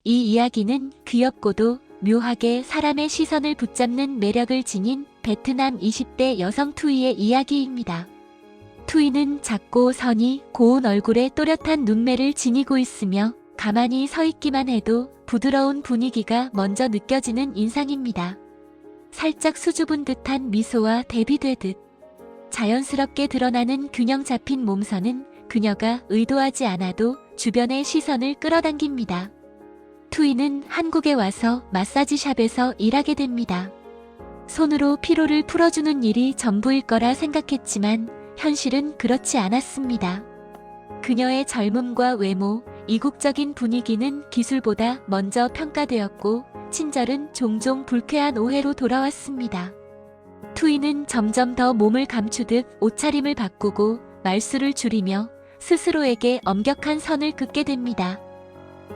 이 이야기는 귀엽고도 묘하게 사람의 시선을 붙잡는 매력을 지닌 베트남 20대 여성 투이의 이야기입니다. 투이는 작고 선이 고운 얼굴에 또렷한 눈매를 지니고 있으며 가만히 서 있기만 해도 부드러운 분위기가 먼저 느껴지는 인상입니다. 살짝 수줍은 듯한 미소와 대비되듯 자연스럽게 드러나는 균형 잡힌 몸선은 그녀가 의도하지 않아도 주변의 시선을 끌어당깁니다. 투이는 한국에 와서 마사지샵에서 일하게 됩니다. 손으로 피로를 풀어주는 일이 전부일 거라 생각했지만 현실은 그렇지 않았습니다. 그녀의 젊음과 외모, 이국적인 분위기는 기술보다 먼저 평가되었고 친절은 종종 불쾌한 오해로 돌아왔습니다. 투이는 점점 더 몸을 감추듯 옷차림을 바꾸고 말수를 줄이며 스스로에게 엄격한 선을 긋게 됩니다.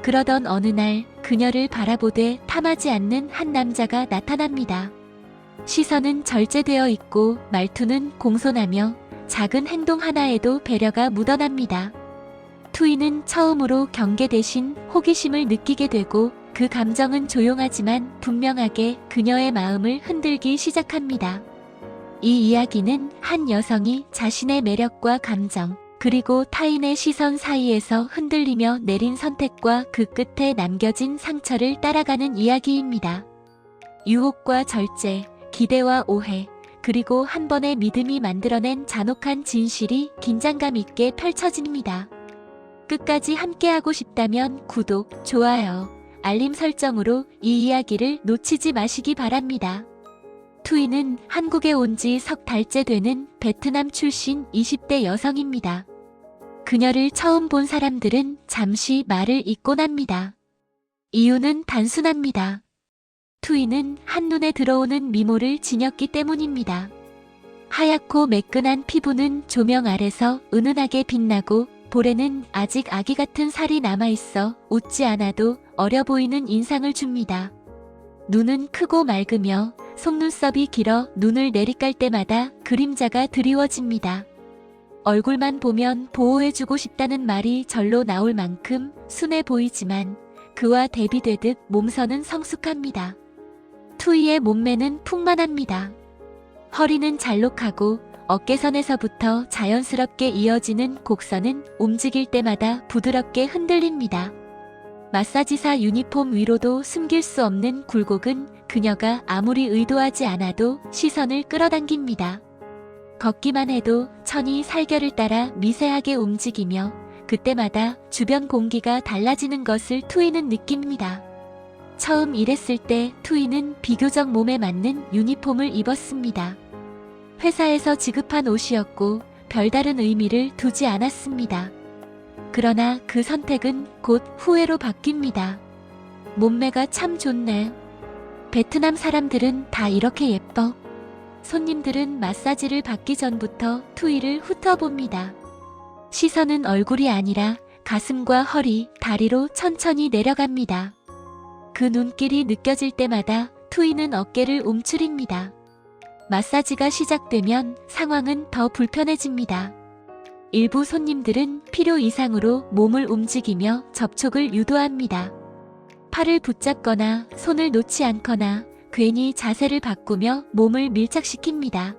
그러던 어느 날 그녀를 바라보되 탐하지 않는 한 남자가 나타납니다. 시선은 절제되어 있고 말투는 공손하며 작은 행동 하나에도 배려가 묻어납니다. 투이는 처음으로 경계 대신 호기심을 느끼게 되고 그 감정은 조용하지만 분명하게 그녀의 마음을 흔들기 시작합니다. 이 이야기는 한 여성이 자신의 매력과 감정, 그리고 타인의 시선 사이에서 흔들리며 내린 선택과 그 끝에 남겨진 상처를 따라가는 이야기입니다. 유혹과 절제, 기대와 오해, 그리고 한 번의 믿음이 만들어낸 잔혹한 진실이 긴장감 있게 펼쳐집니다. 끝까지 함께하고 싶다면 구독, 좋아요, 알림 설정으로 이 이야기를 놓치지 마시기 바랍니다. 투이는 한국에 온 지 석 달째 되는 베트남 출신 20대 여성입니다. 그녀를 처음 본 사람들은 잠시 말을 잇곤 합니다. 이유는 단순합니다. 투이는 한눈에 들어오는 미모를 지녔기 때문입니다. 하얗고 매끈한 피부는 조명 아래서 은은하게 빛나고 볼에는 아직 아기 같은 살이 남아있어 웃지 않아도 어려 보이는 인상을 줍니다. 눈은 크고 맑으며 속눈썹이 길어 눈을 내리깔 때마다 그림자가 드리워집니다. 얼굴만 보면 보호해주고 싶다는 말이 절로 나올 만큼 순해 보이지만 그와 대비되듯 몸선은 성숙합니다. 투이의 몸매는 풍만합니다. 허리는 잘록하고 어깨선에서부터 자연스럽게 이어지는 곡선은 움직일 때마다 부드럽게 흔들립니다. 마사지사 유니폼 위로도 숨길 수 없는 굴곡은 그녀가 아무리 의도하지 않아도 시선을 끌어당깁니다. 걷기만 해도 천이 살결을 따라 미세하게 움직이며 그때마다 주변 공기가 달라지는 것을 투이는 느낍니다. 처음 일했을 때 투이는 비교적 몸에 맞는 유니폼을 입었습니다. 회사에서 지급한 옷이었고 별다른 의미를 두지 않았습니다. 그러나 그 선택은 곧 후회로 바뀝니다. 몸매가 참 좋네. 베트남 사람들은 다 이렇게 예뻐. 손님들은 마사지를 받기 전부터 투이를 훑어봅니다. 시선은 얼굴이 아니라 가슴과 허리, 다리로 천천히 내려갑니다. 그 눈길이 느껴질 때마다 투이는 어깨를 움츠립니다. 마사지가 시작되면 상황은 더 불편해집니다. 일부 손님들은 필요 이상으로 몸을 움직이며 접촉을 유도합니다. 팔을 붙잡거나 손을 놓지 않거나 괜히 자세를 바꾸며 몸을 밀착시킵니다.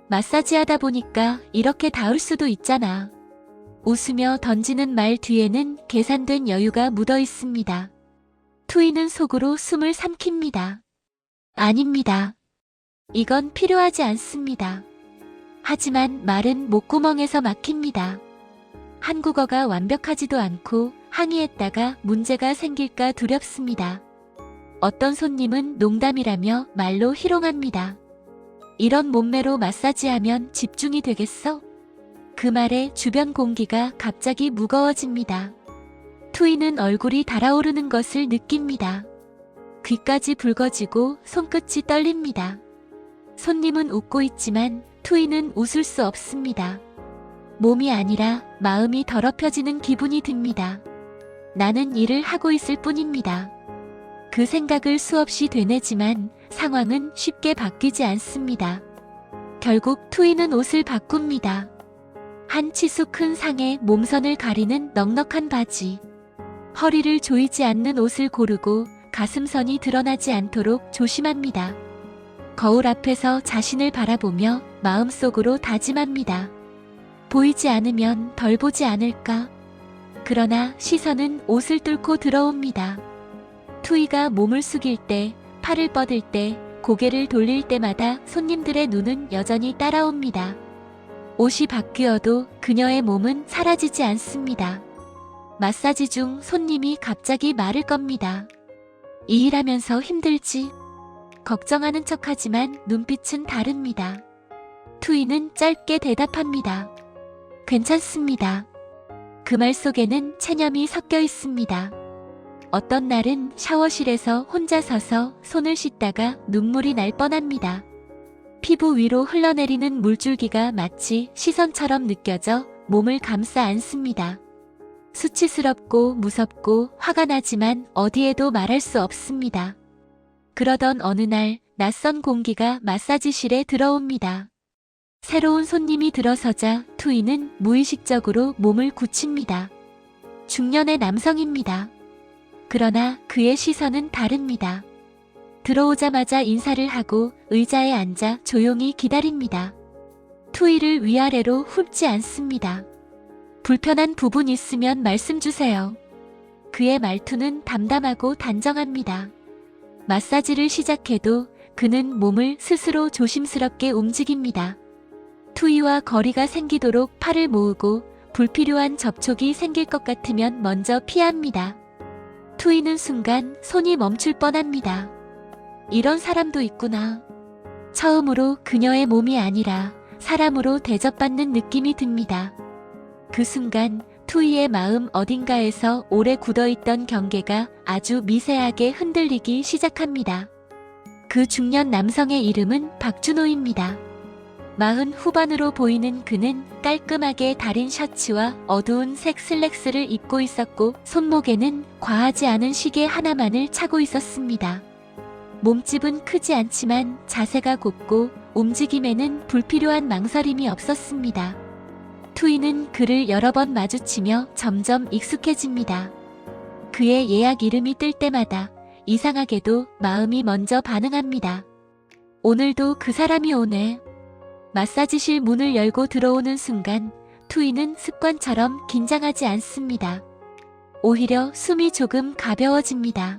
마사지하다 보니까 이렇게 닿을 수도 있잖아. 웃으며 던지는 말 뒤에는 계산된 여유가 묻어 있습니다. 투이는 속으로 숨을 삼킵니다. 아닙니다. 이건 필요하지 않습니다. 하지만 말은 목구멍에서 막힙니다. 한국어가 완벽하지도 않고 항의했다가 문제가 생길까 두렵습니다. 어떤 손님은 농담이라며 말로 희롱합니다. 이런 몸매로 마사지하면 집중이 되겠어? 그 말에 주변 공기가 갑자기 무거워집니다. 투이는 얼굴이 달아오르는 것을 느낍니다. 귀까지 붉어지고 손끝이 떨립니다. 손님은 웃고 있지만 투이는 웃을 수 없습니다. 몸이 아니라 마음이 더럽혀지는 기분이 듭니다. 나는 일을 하고 있을 뿐입니다. 그 생각을 수없이 되뇌지만 상황은 쉽게 바뀌지 않습니다. 결국 투이는 옷을 바꿉니다. 한 치수 큰 상에 몸선을 가리는 넉넉한 바지. 허리를 조이지 않는 옷을 고르고 가슴선이 드러나지 않도록 조심합니다. 거울 앞에서 자신을 바라보며 마음속으로 다짐합니다. 보이지 않으면 덜 보지 않을까? 그러나 시선은 옷을 뚫고 들어옵니다. 투이가 몸을 숙일 때, 팔을 뻗을 때, 고개를 돌릴 때마다 손님들의 눈은 여전히 따라옵니다. 옷이 바뀌어도 그녀의 몸은 사라지지 않습니다. 마사지 중 손님이 갑자기 말을 겁니다. 이 일하면서 힘들지? 걱정하는 척하지만 눈빛은 다릅니다. 투이는 짧게 대답합니다. 괜찮습니다. 그 말 속에는 체념이 섞여 있습니다. 어떤 날은 샤워실에서 혼자 서서 손을 씻다가 눈물이 날 뻔합니다. 피부 위로 흘러내리는 물줄기가 마치 시선처럼 느껴져 몸을 감싸 안습니다. 수치스럽고 무섭고 화가 나지만 어디에도 말할 수 없습니다. 그러던 어느 날 낯선 공기가 마사지실에 들어옵니다. 새로운 손님이 들어서자 투이는 무의식적으로 몸을 굳힙니다. 중년의 남성입니다. 그러나 그의 시선은 다릅니다. 들어오자마자 인사를 하고 의자에 앉아 조용히 기다립니다. 투이를 위아래로 훑지 않습니다. 불편한 부분 있으면 말씀 주세요. 그의 말투는 담담하고 단정합니다. 마사지를 시작해도 그는 몸을 스스로 조심스럽게 움직입니다. 투이와 거리가 생기도록 팔을 모으고 불필요한 접촉이 생길 것 같으면 먼저 피합니다. 투이는 순간 손이 멈출 뻔합니다. 이런 사람도 있구나. 처음으로 그녀의 몸이 아니라 사람으로 대접받는 느낌이 듭니다. 그 순간 투이의 마음 어딘가에서 오래 굳어있던 경계가 아주 미세하게 흔들리기 시작합니다. 그 중년 남성의 이름은 박준호입니다. 40 후반으로 보이는 그는 깔끔하게 다린 셔츠와 어두운 색 슬랙스를 입고 있었고 손목에는 과하지 않은 시계 하나만을 차고 있었습니다. 몸집은 크지 않지만 자세가 곱고 움직임에는 불필요한 망설임이 없었습니다. 투이는 그를 여러 번 마주치며 점점 익숙해집니다. 그의 예약 이름이 뜰 때마다 이상하게도 마음이 먼저 반응합니다. 오늘도 그 사람이 오네. 마사지실 문을 열고 들어오는 순간 투이는 습관처럼 긴장하지 않습니다. 오히려 숨이 조금 가벼워집니다.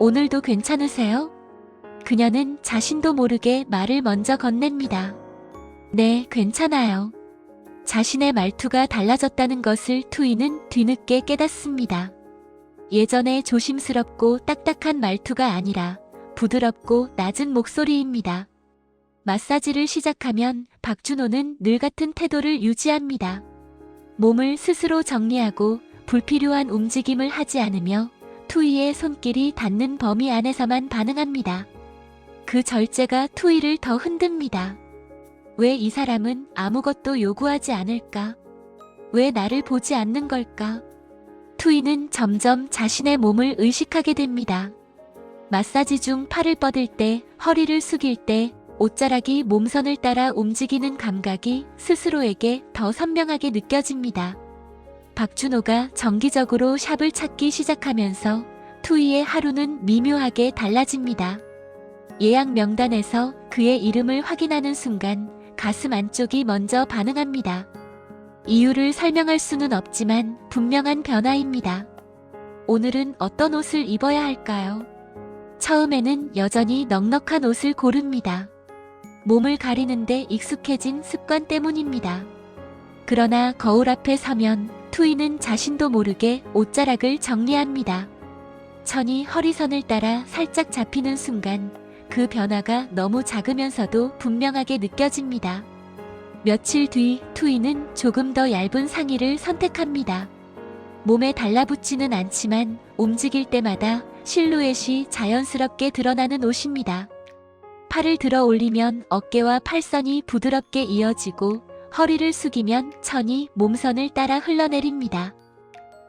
오늘도 괜찮으세요? 그녀는 자신도 모르게 말을 먼저 건넵니다. 네, 괜찮아요. 자신의 말투가 달라졌다는 것을 투이는 뒤늦게 깨닫습니다. 예전에 조심스럽고 딱딱한 말투가 아니라 부드럽고 낮은 목소리입니다. 마사지를 시작하면 박준호는 늘 같은 태도를 유지합니다. 몸을 스스로 정리하고 불필요한 움직임을 하지 않으며 투이의 손길이 닿는 범위 안에서만 반응합니다. 그 절제가 투이를 더 흔듭니다. 왜 이 사람은 아무것도 요구하지 않을까? 왜 나를 보지 않는 걸까? 투이는 점점 자신의 몸을 의식하게 됩니다. 마사지 중 팔을 뻗을 때, 허리를 숙일 때, 옷자락이 몸선을 따라 움직이는 감각이 스스로에게 더 선명하게 느껴집니다. 박준호가 정기적으로 샵을 찾기 시작하면서 투이의 하루는 미묘하게 달라집니다. 예약 명단에서 그의 이름을 확인하는 순간 가슴 안쪽이 먼저 반응합니다. 이유를 설명할 수는 없지만 분명한 변화입니다. 오늘은 어떤 옷을 입어야 할까요? 처음에는 여전히 넉넉한 옷을 고릅니다. 몸을 가리는데 익숙해진 습관 때문입니다. 그러나 거울 앞에 서면 투이는 자신도 모르게 옷자락을 정리합니다. 천이 허리선을 따라 살짝 잡히는 순간 그 변화가 너무 작으면서도 분명하게 느껴집니다. 며칠 뒤 투이는 조금 더 얇은 상의를 선택합니다. 몸에 달라붙지는 않지만 움직일 때마다 실루엣이 자연스럽게 드러나는 옷입니다. 팔을 들어 올리면 어깨와 팔선이 부드럽게 이어지고 허리를 숙이면 천이 몸선을 따라 흘러내립니다.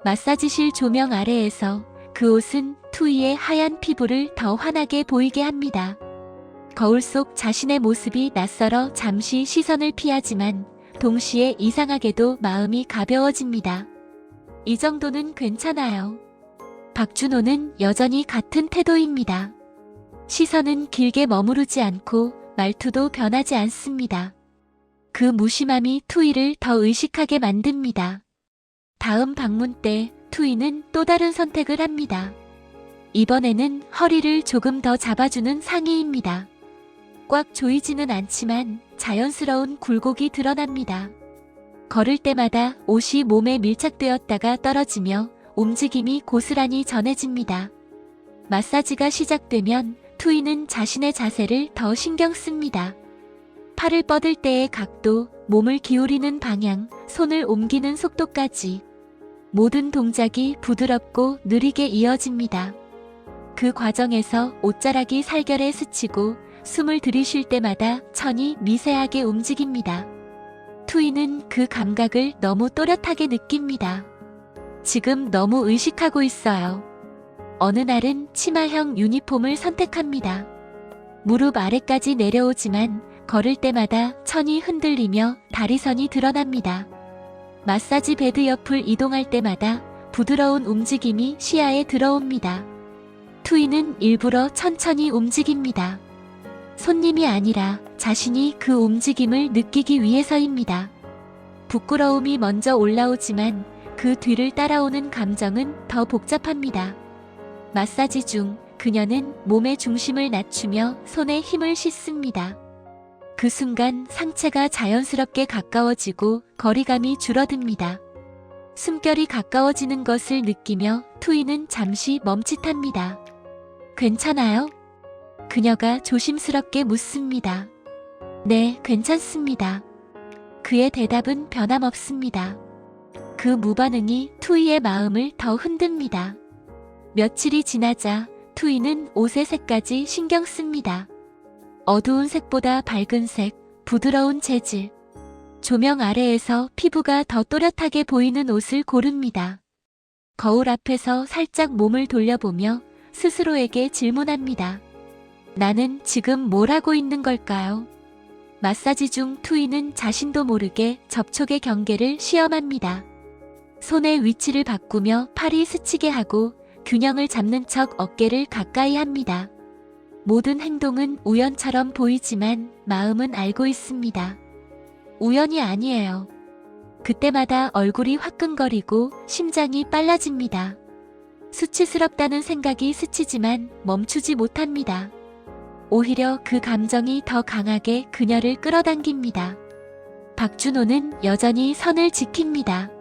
마사지실 조명 아래에서 그 옷은 투이의 하얀 피부를 더 환하게 보이게 합니다. 거울 속 자신의 모습이 낯설어 잠시 시선을 피하지만 동시에 이상하게도 마음이 가벼워집니다. 이 정도는 괜찮아요. 박준호는 여전히 같은 태도입니다. 시선은 길게 머무르지 않고 말투도 변하지 않습니다. 그 무심함이 투이를 더 의식하게 만듭니다. 다음 방문 때 투이는 또 다른 선택을 합니다. 이번에는 허리를 조금 더 잡아주는 상의입니다. 꽉 조이지는 않지만 자연스러운 굴곡이 드러납니다. 걸을 때마다 옷이 몸에 밀착되었다가 떨어지며 움직임이 고스란히 전해집니다. 마사지가 시작되면 투이는 자신의 자세를 더 신경 씁니다. 팔을 뻗을 때의 각도, 몸을 기울이는 방향, 손을 옮기는 속도까지 모든 동작이 부드럽고 느리게 이어집니다. 그 과정에서 옷자락이 살결에 스치고 숨을 들이쉴 때마다 천이 미세하게 움직입니다. 투이는 그 감각을 너무 또렷하게 느낍니다. 지금 너무 의식하고 있어요. 어느 날은 치마형 유니폼을 선택합니다. 무릎 아래까지 내려오지만 걸을 때마다 천이 흔들리며 다리선이 드러납니다. 마사지 베드 옆을 이동할 때마다 부드러운 움직임이 시야에 들어옵니다. 투이는 일부러 천천히 움직입니다. 손님이 아니라 자신이 그 움직임을 느끼기 위해서입니다. 부끄러움이 먼저 올라오지만 그 뒤를 따라오는 감정은 더 복잡합니다. 마사지 중 그녀는 몸의 중심을 낮추며 손에 힘을 싣습니다. 그 순간 상체가 자연스럽게 가까워지고 거리감이 줄어듭니다. 숨결이 가까워지는 것을 느끼며 투이는 잠시 멈칫합니다. 괜찮아요? 그녀가 조심스럽게 묻습니다. 네, 괜찮습니다. 그의 대답은 변함없습니다. 그 무반응이 투이의 마음을 더 흔듭니다. 며칠이 지나자 투이는 옷의 색까지 신경 씁니다. 어두운 색보다 밝은 색, 부드러운 재질. 조명 아래에서 피부가 더 또렷하게 보이는 옷을 고릅니다. 거울 앞에서 살짝 몸을 돌려보며 스스로에게 질문합니다. 나는 지금 뭘 하고 있는 걸까요? 마사지 중 투이는 자신도 모르게 접촉의 경계를 시험합니다. 손의 위치를 바꾸며 팔이 스치게 하고 균형을 잡는 척 어깨를 가까이 합니다. 모든 행동은 우연처럼 보이지만 마음은 알고 있습니다. 우연이 아니에요. 그때마다 얼굴이 화끈거리고 심장이 빨라집니다. 수치스럽다는 생각이 스치지만 멈추지 못합니다. 오히려 그 감정이 더 강하게 그녀를 끌어당깁니다. 박준호는 여전히 선을 지킵니다.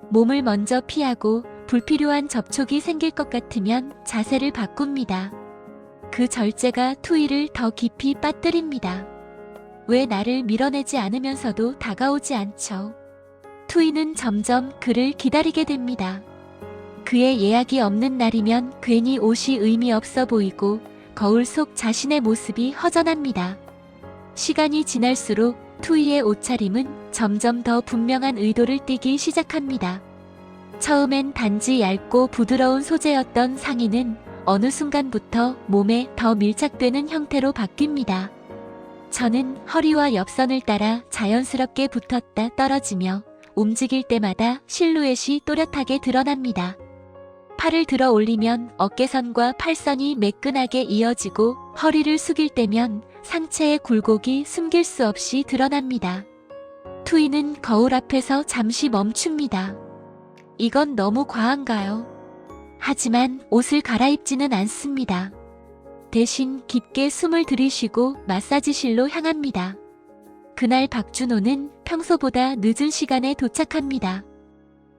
몸을 먼저 피하고 불필요한 접촉이 생길 것 같으면 자세를 바꿉니다. 그 절제가 투이를 더 깊이 빠뜨립니다. 왜 나를 밀어내지 않으면서도 다가오지 않죠? 투이는 점점 그를 기다리게 됩니다. 그의 예약이 없는 날이면 괜히 옷이 의미 없어 보이고 거울 속 자신의 모습이 허전합니다. 시간이 지날수록 투이의 옷차림은 점점 더 분명한 의도를 띠기 시작합니다. 처음엔 단지 얇고 부드러운 소재였던 상의는 어느 순간부터 몸에 더 밀착되는 형태로 바뀝니다. 저는 허리와 옆선을 따라 자연스럽게 붙었다 떨어지며 움직일 때마다 실루엣이 또렷하게 드러납니다. 팔을 들어 올리면 어깨선과 팔선이 매끈하게 이어지고 허리를 숙일 때면 상체의 굴곡이 숨길 수 없이 드러납니다. 투이는 거울 앞에서 잠시 멈춥니다. 이건 너무 과한가요? 하지만 옷을 갈아입지는 않습니다. 대신 깊게 숨을 들이쉬고 마사지실로 향합니다. 그날 박준호는 평소보다 늦은 시간에 도착합니다.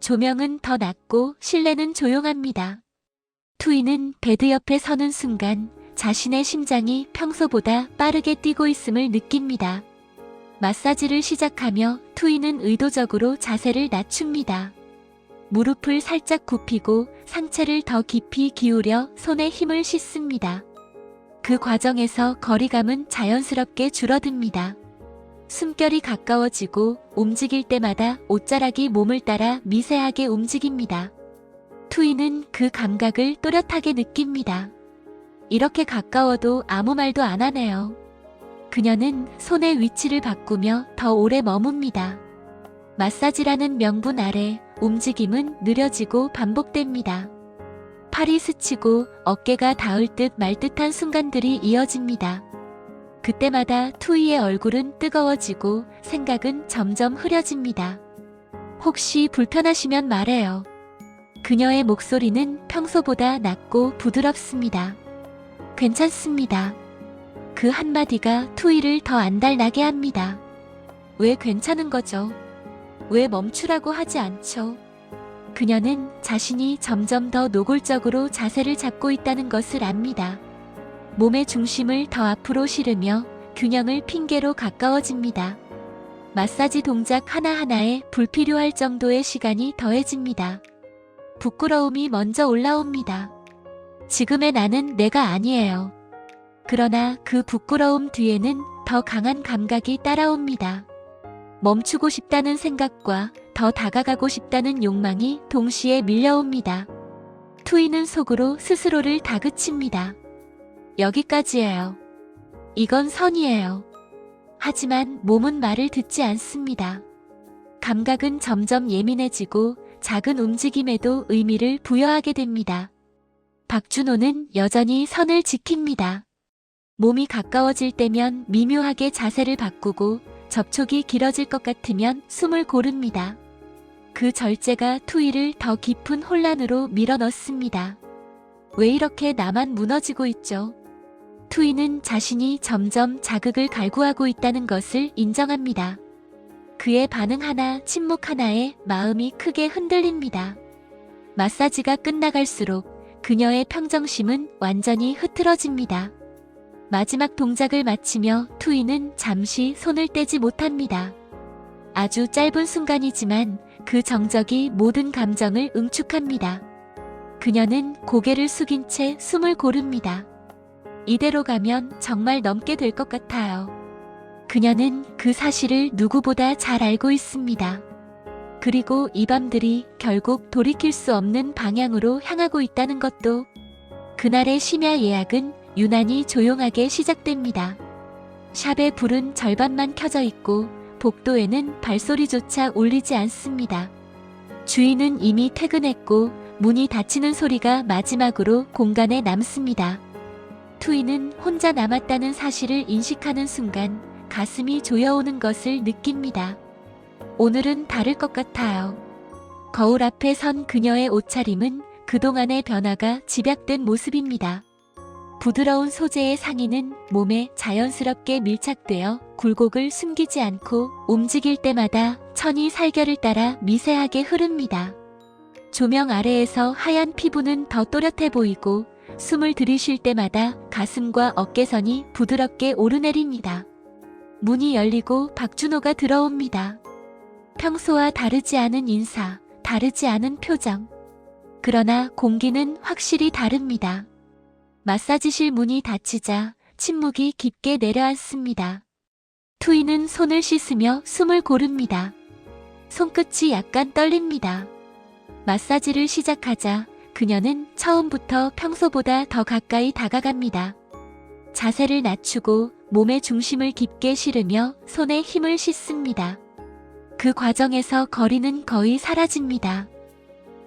조명은 더 낮고 실내는 조용합니다. 투이는 베드 옆에 서는 순간 자신의 심장이 평소보다 빠르게 뛰고 있음을 느낍니다. 마사지를 시작하며 투이는 의도적으로 자세를 낮춥니다. 무릎을 살짝 굽히고 상체를 더 깊이 기울여 손에 힘을 싣습니다. 그 과정에서 거리감은 자연스럽게 줄어듭니다. 숨결이 가까워지고 움직일 때마다 옷자락이 몸을 따라 미세하게 움직입니다. 투이는 그 감각을 또렷하게 느낍니다. 이렇게 가까워도 아무 말도 안 하네요. 그녀는 손의 위치를 바꾸며 더 오래 머뭅니다. 마사지라는 명분 아래 움직임은 느려지고 반복됩니다. 팔이 스치고 어깨가 닿을 듯 말 듯한 순간들이 이어집니다. 그때마다 투이의 얼굴은 뜨거워지고 생각은 점점 흐려집니다. 혹시 불편하시면 말해요. 그녀의 목소리는 평소보다 낮고 부드럽습니다. 괜찮습니다. 그 한마디가 투이를 더 안달나게 합니다. 왜 괜찮은 거죠? 왜 멈추라고 하지 않죠? 그녀는 자신이 점점 더 노골적으로 자세를 잡고 있다는 것을 압니다. 몸의 중심을 더 앞으로 실으며 균형을 핑계로 가까워집니다. 마사지 동작 하나하나에 불필요할 정도의 시간이 더해집니다. 부끄러움이 먼저 올라옵니다. 지금의 나는 내가 아니에요. 그러나 그 부끄러움 뒤에는 더 강한 감각이 따라옵니다. 멈추고 싶다는 생각과 더 다가가고 싶다는 욕망이 동시에 밀려옵니다. 투이는 속으로 스스로를 다그칩니다. 여기까지예요. 이건 선이에요. 하지만 몸은 말을 듣지 않습니다. 감각은 점점 예민해지고 작은 움직임에도 의미를 부여하게 됩니다. 박준호는 여전히 선을 지킵니다. 몸이 가까워질 때면 미묘하게 자세를 바꾸고 접촉이 길어질 것 같으면 숨을 고릅니다. 그 절제가 투이를 더 깊은 혼란으로 밀어넣습니다. 왜 이렇게 나만 무너지고 있죠? 투이는 자신이 점점 자극을 갈구하고 있다는 것을 인정합니다. 그의 반응 하나, 침묵 하나에 마음이 크게 흔들립니다. 마사지가 끝나갈수록 그녀의 평정심은 완전히 흐트러집니다. 마지막 동작을 마치며 투이는 잠시 손을 떼지 못합니다. 아주 짧은 순간이지만 그 정적이 모든 감정을 응축합니다. 그녀는 고개를 숙인 채 숨을 고릅니다. 이대로 가면 정말 넘게 될 것 같아요. 그녀는 그 사실을 누구보다 잘 알고 있습니다. 그리고 이 밤들이 결국 돌이킬 수 없는 방향으로 향하고 있다는 것도. 그날의 심야 예약은 유난히 조용하게 시작됩니다. 샵의 불은 절반만 켜져 있고 복도에는 발소리조차 울리지 않습니다. 주인은 이미 퇴근했고 문이 닫히는 소리가 마지막으로 공간에 남습니다. 투이는 혼자 남았다는 사실을 인식하는 순간 가슴이 조여오는 것을 느낍니다. 오늘은 다를 것 같아요. 거울 앞에 선 그녀의 옷차림은 그동안의 변화가 집약된 모습입니다. 부드러운 소재의 상의는 몸에 자연스럽게 밀착되어 굴곡을 숨기지 않고 움직일 때마다 천이 살결을 따라 미세하게 흐릅니다. 조명 아래에서 하얀 피부는 더 또렷해 보이고 숨을 들이쉴 때마다 가슴과 어깨선이 부드럽게 오르내립니다. 문이 열리고 박준호가 들어옵니다. 평소와 다르지 않은 인사, 다르지 않은 표정. 그러나 공기는 확실히 다릅니다. 마사지실 문이 닫히자 침묵이 깊게 내려앉습니다. 투이는 손을 씻으며 숨을 고릅니다. 손끝이 약간 떨립니다. 마사지를 시작하자 그녀는 처음부터 평소보다 더 가까이 다가갑니다. 자세를 낮추고 몸의 중심을 깊게 실으며 손에 힘을 싣습니다. 그 과정에서 거리는 거의 사라집니다.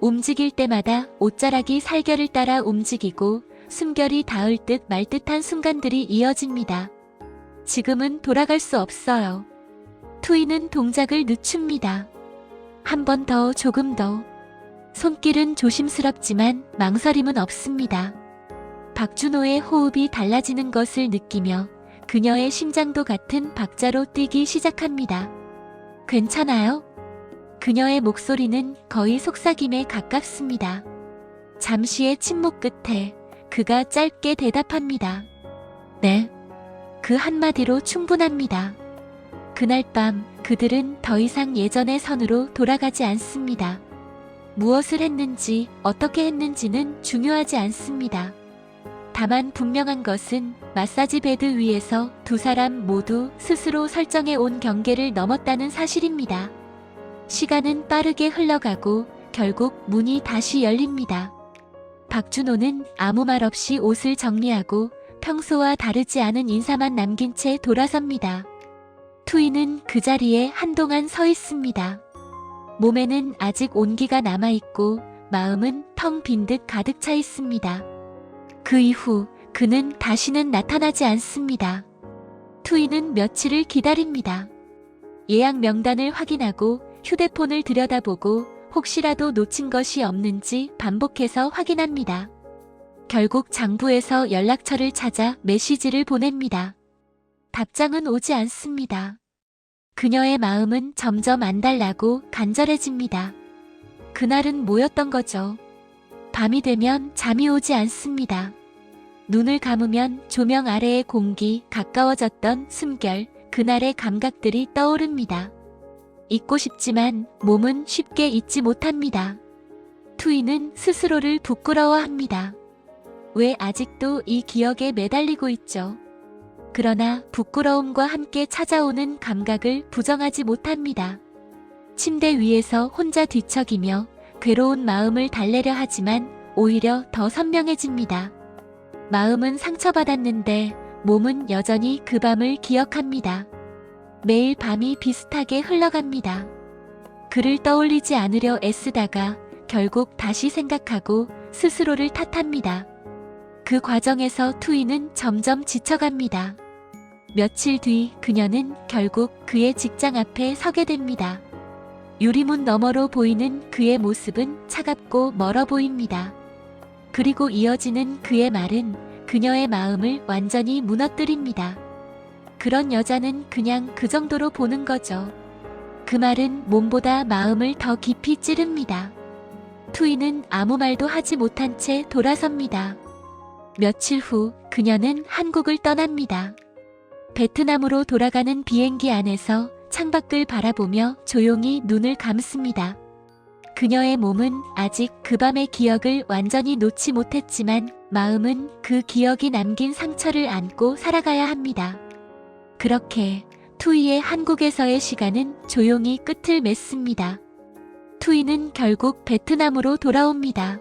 움직일 때마다 옷자락이 살결을 따라 움직이고 숨결이 닿을 듯 말 듯한 순간들이 이어집니다. 지금은 돌아갈 수 없어요. 투이는 동작을 늦춥니다. 한 번 더, 조금 더. 손길은 조심스럽지만 망설임은 없습니다. 박준호의 호흡이 달라지는 것을 느끼며 그녀의 심장도 같은 박자로 뛰기 시작합니다. 괜찮아요? 그녀의 목소리는 거의 속삭임에 가깝습니다. 잠시의 침묵 끝에 그가 짧게 대답합니다. 네. 그 한마디로 충분합니다. 그날 밤 그들은 더 이상 예전의 선으로 돌아가지 않습니다. 무엇을 했는지, 어떻게 했는지는 중요하지 않습니다. 다만 분명한 것은 마사지 베드 위에서 두 사람 모두 스스로 설정해 온 경계를 넘었다는 사실입니다. 시간은 빠르게 흘러가고 결국 문이 다시 열립니다. 박준호는 아무 말 없이 옷을 정리하고 평소와 다르지 않은 인사만 남긴 채 돌아섭니다. 투이는 그 자리에 한동안 서 있습니다. 몸에는 아직 온기가 남아있고 마음은 텅 빈 듯 가득 차 있습니다. 그 이후 그는 다시는 나타나지 않습니다. 투이는 며칠을 기다립니다. 예약 명단을 확인하고 휴대폰을 들여다보고 혹시라도 놓친 것이 없는지 반복해서 확인합니다. 결국 장부에서 연락처를 찾아 메시지를 보냅니다. 답장은 오지 않습니다. 그녀의 마음은 점점 안달나고 간절해집니다. 그날은 뭐였던 거죠? 밤이 되면 잠이 오지 않습니다. 눈을 감으면 조명 아래의 공기, 가까워졌던 숨결, 그날의 감각들이 떠오릅니다. 잊고 싶지만 몸은 쉽게 잊지 못합니다. 투이는 스스로를 부끄러워합니다. 왜 아직도 이 기억에 매달리고 있죠? 그러나 부끄러움과 함께 찾아오는 감각을 부정하지 못합니다. 침대 위에서 혼자 뒤척이며 괴로운 마음을 달래려 하지만 오히려 더 선명해집니다. 마음은 상처받았는데 몸은 여전히 그 밤을 기억합니다. 매일 밤이 비슷하게 흘러갑니다. 그를 떠올리지 않으려 애쓰다가 결국 다시 생각하고 스스로를 탓합니다. 그 과정에서 투이는 점점 지쳐갑니다. 며칠 뒤 그녀는 결국 그의 직장 앞에 서게 됩니다. 유리문 너머로 보이는 그의 모습은 차갑고 멀어 보입니다. 그리고 이어지는 그의 말은 그녀의 마음을 완전히 무너뜨립니다. 그런 여자는 그냥 그 정도로 보는 거죠. 그 말은 몸보다 마음을 더 깊이 찌릅니다. 투이는 아무 말도 하지 못한 채 돌아섭니다. 며칠 후 그녀는 한국을 떠납니다. 베트남으로 돌아가는 비행기 안에서 창밖을 바라보며 조용히 눈을 감습니다. 그녀의 몸은 아직 그 밤의 기억을 완전히 놓지 못했지만 마음은 그 기억이 남긴 상처를 안고 살아가야 합니다. 그렇게 투이의 한국에서의 시간은 조용히 끝을 맺습니다. 투이는 결국 베트남으로 돌아옵니다.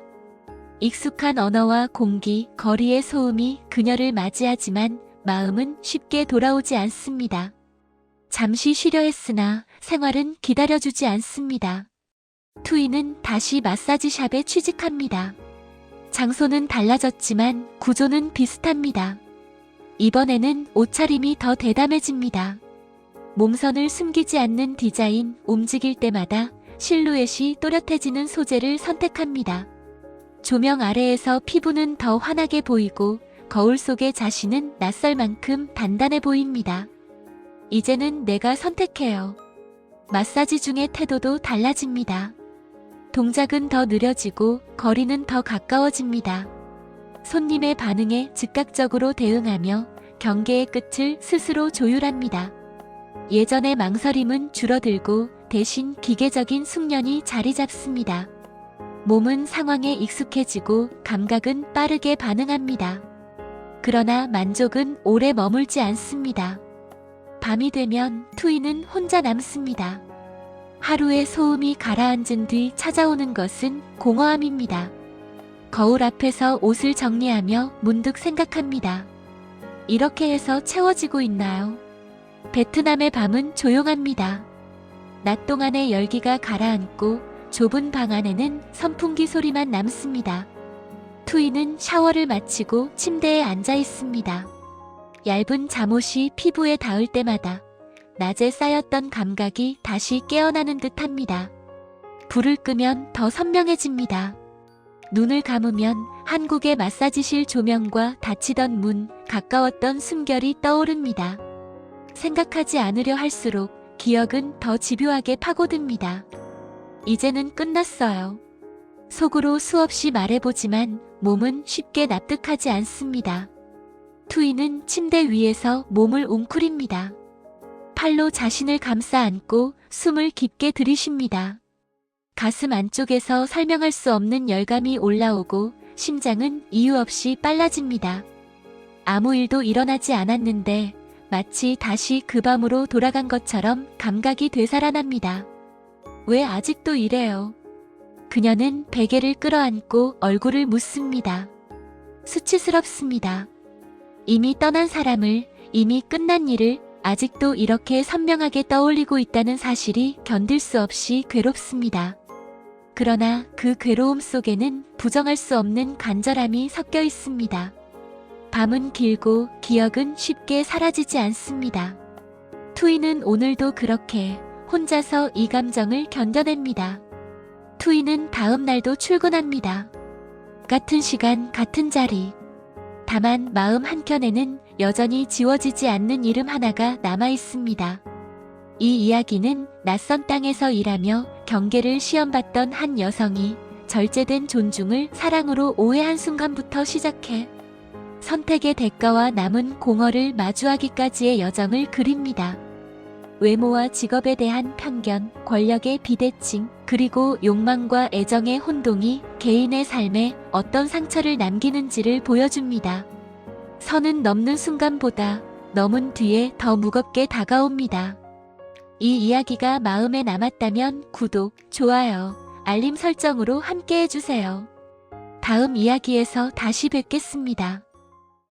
익숙한 언어와 공기, 거리의 소음이 그녀를 맞이하지만 마음은 쉽게 돌아오지 않습니다. 잠시 쉬려 했으나 생활은 기다려주지 않습니다. 투이는 다시 마사지샵에 취직합니다. 장소는 달라졌지만 구조는 비슷합니다. 이번에는 옷차림이 더 대담해집니다. 몸선을 숨기지 않는 디자인, 움직일 때마다 실루엣이 또렷해지는 소재를 선택합니다. 조명 아래에서 피부는 더 환하게 보이고 거울 속의 자신은 낯설 만큼 단단해 보입니다. 이제는 내가 선택해요. 마사지 중의 태도도 달라집니다. 동작은 더 느려지고 거리는 더 가까워집니다. 손님의 반응에 즉각적으로 대응하며 경계의 끝을 스스로 조율합니다. 예전의 망설임은 줄어들고 대신 기계적인 숙련이 자리 잡습니다. 몸은 상황에 익숙해지고 감각은 빠르게 반응합니다. 그러나 만족은 오래 머물지 않습니다. 밤이 되면 투이는 혼자 남습니다. 하루의 소음이 가라앉은 뒤 찾아오는 것은 공허함입니다. 거울 앞에서 옷을 정리하며 문득 생각합니다. 이렇게 해서 채워지고 있나요? 베트남의 밤은 조용합니다. 낮 동안의 열기가 가라앉고 좁은 방 안에는 선풍기 소리만 남습니다. 투이는 샤워를 마치고 침대에 앉아 있습니다. 얇은 잠옷이 피부에 닿을 때마다 낮에 쌓였던 감각이 다시 깨어나는 듯합니다. 불을 끄면 더 선명해집니다. 눈을 감으면 한국의 마사지실 조명과 닫히던 문, 가까웠던 숨결이 떠오릅니다. 생각하지 않으려 할수록 기억은 더 집요하게 파고듭니다. 이제는 끝났어요. 속으로 수없이 말해보지만 몸은 쉽게 납득하지 않습니다. 투이는 침대 위에서 몸을 웅크립니다. 팔로 자신을 감싸 안고 숨을 깊게 들이쉽니다. 가슴 안쪽에서 설명할 수 없는 열감이 올라오고 심장은 이유 없이 빨라집니다. 아무 일도 일어나지 않았는데 마치 다시 그 밤으로 돌아간 것처럼 감각이 되살아납니다. 왜 아직도 이래요? 그녀는 베개를 끌어안고 얼굴을 묻습니다. 수치스럽습니다. 이미 떠난 사람을, 이미 끝난 일을 아직도 이렇게 선명하게 떠올리고 있다는 사실이 견딜 수 없이 괴롭습니다. 그러나 그 괴로움 속에는 부정할 수 없는 간절함이 섞여 있습니다. 밤은 길고 기억은 쉽게 사라지지 않습니다. 투이는 오늘도 그렇게 혼자서 이 감정을 견뎌냅니다. 투이는 다음 날도 출근합니다. 같은 시간, 같은 자리. 다만 마음 한켠에는 여전히 지워지지 않는 이름 하나가 남아 있습니다. 이 이야기는 낯선 땅에서 일하며 경계를 시험받던 한 여성이 절제된 존중을 사랑으로 오해한 순간부터 시작해 선택의 대가와 남은 공허를 마주하기까지의 여정을 그립니다. 외모와 직업에 대한 편견, 권력의 비대칭, 그리고 욕망과 애정의 혼동이 개인의 삶에 어떤 상처를 남기는지를 보여줍니다. 선은 넘는 순간보다 넘은 뒤에 더 무겁게 다가옵니다. 이 이야기가 마음에 남았다면 구독, 좋아요, 알림 설정으로 함께 해주세요. 다음 이야기에서 다시 뵙겠습니다.